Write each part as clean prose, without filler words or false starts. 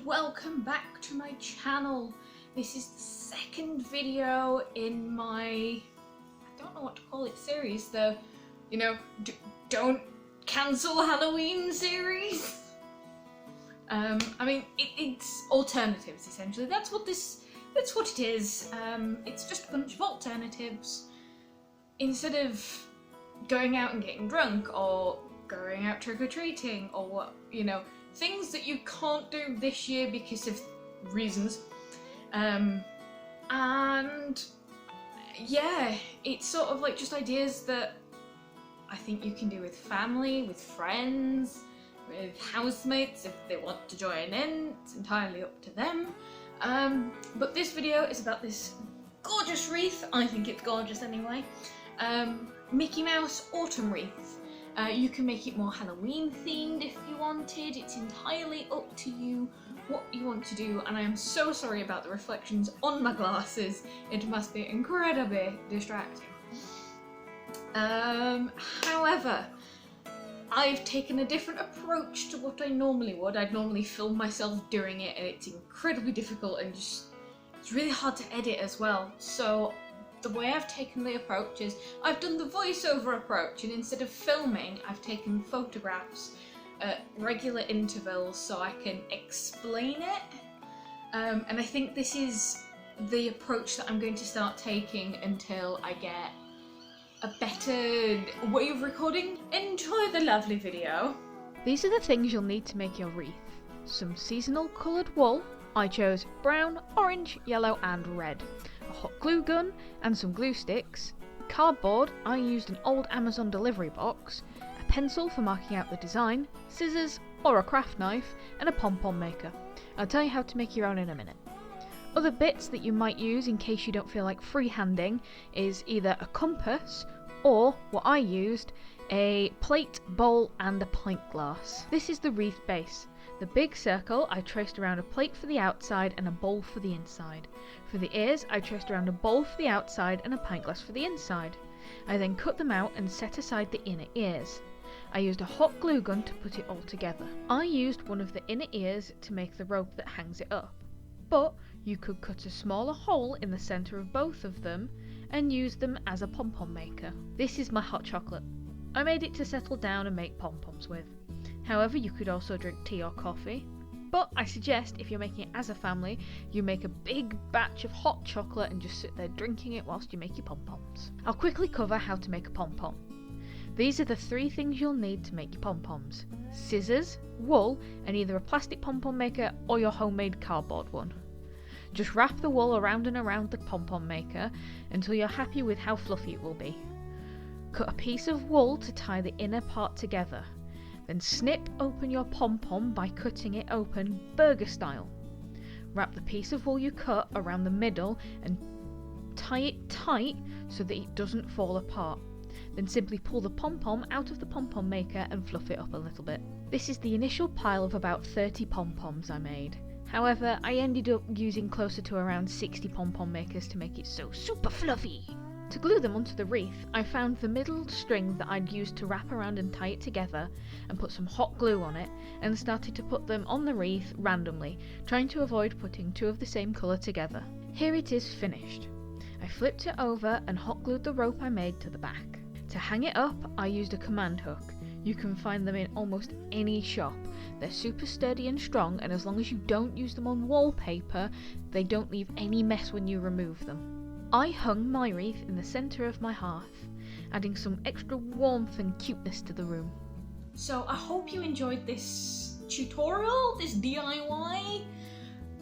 and welcome back to my channel. This is the second video in my, I don't know what to call it, series, the, don't cancel Halloween series. I mean, it's alternatives essentially. That's what it is. It's just a bunch of alternatives. Instead of going out and getting drunk or going out trick-or-treating or what, things that you can't do this year because of reasons. And yeah, it's sort of like just ideas that I think you can do with family, with friends, with housemates if they want to join in. It's entirely up to them. But this video is about this gorgeous wreath. I think it's gorgeous anyway. Mickey Mouse autumn wreath. You can make it more Halloween themed if you wanted. It's entirely up to you what you want to do, and I am so sorry about the reflections on my glasses. It must be incredibly distracting. However, I've taken a different approach to what I normally would. I'd normally film myself doing it, and it's incredibly difficult and just it's really hard to edit as well. So the way I've taken the approach is I've done the voiceover approach, and instead of filming, I've taken photographs at regular intervals so I can explain it. And I think this is the approach that I'm going to start taking until I get a better way of recording. Enjoy the lovely video. These are the things you'll need to make your wreath. Some seasonal coloured wool. I chose brown, orange, yellow and red. A hot glue gun and some glue sticks. Cardboard, I used an old Amazon delivery box. A pencil for marking out the design. Scissors or a craft knife. And a pom-pom maker. I'll tell you how to make your own in a minute. Other bits that you might use in case you don't feel like freehanding is either a compass or, what I used, a plate, bowl and a pint glass. This is the wreath base. The big circle I traced around a plate for the outside and a bowl for the inside. For the ears I traced around a bowl for the outside and a pint glass for the inside. I then cut them out and set aside the inner ears. I used a hot glue gun to put it all together. I used one of the inner ears to make the rope that hangs it up, but you could cut a smaller hole in the centre of both of them and use them as a pom-pom maker. This is my hot chocolate. I made it to settle down and make pom-poms with. However, you could also drink tea or coffee, but I suggest if you're making it as a family, you make a big batch of hot chocolate and just sit there drinking it whilst you make your pom-poms. I'll quickly cover how to make a pom-pom. These are the three things you'll need to make your pom-poms: scissors, wool, and either a plastic pom-pom maker or your homemade cardboard one. Just wrap the wool around and around the pom-pom maker until you're happy with how fluffy it will be. Cut a piece of wool to tie the inner part together. Then snip open your pom-pom by cutting it open burger style. Wrap the piece of wool you cut around the middle and tie it tight so that it doesn't fall apart. Then simply pull the pom-pom out of the pom-pom maker and fluff it up a little bit. This is the initial pile of about 30 pom-poms I made. However, I ended up using closer to around 60 pom-pom makers to make it so super fluffy. To glue them onto the wreath, I found the middle string that I'd used to wrap around and tie it together and put some hot glue on it and started to put them on the wreath randomly, trying to avoid putting two of the same colour together. Here it is finished. I flipped it over and hot glued the rope I made to the back. To hang it up, I used a command hook. You can find them in almost any shop. They're super sturdy and strong, and as long as you don't use them on wallpaper, they don't leave any mess when you remove them. I hung my wreath in the centre of my hearth, adding some extra warmth and cuteness to the room. So I hope you enjoyed this tutorial, this DIY.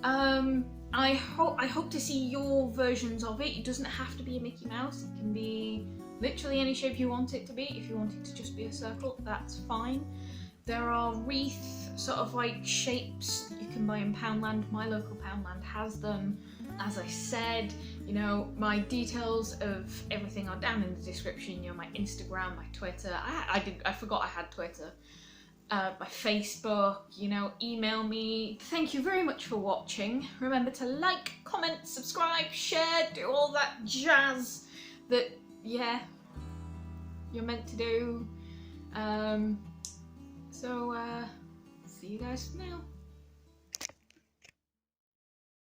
I hope to see your versions of it. It doesn't have to be a Mickey Mouse. It can be literally any shape you want it to be. If you want it to just be a circle, that's fine. There are wreath sort of like shapes you can buy in Poundland. My local Poundland has them. As I said, my details of everything are down in the description. My Instagram, my Twitter. I forgot I had Twitter. My Facebook. Email me. Thank you very much for watching. Remember to like, comment, subscribe, share, do all that jazz that you're meant to do. So see you guys now.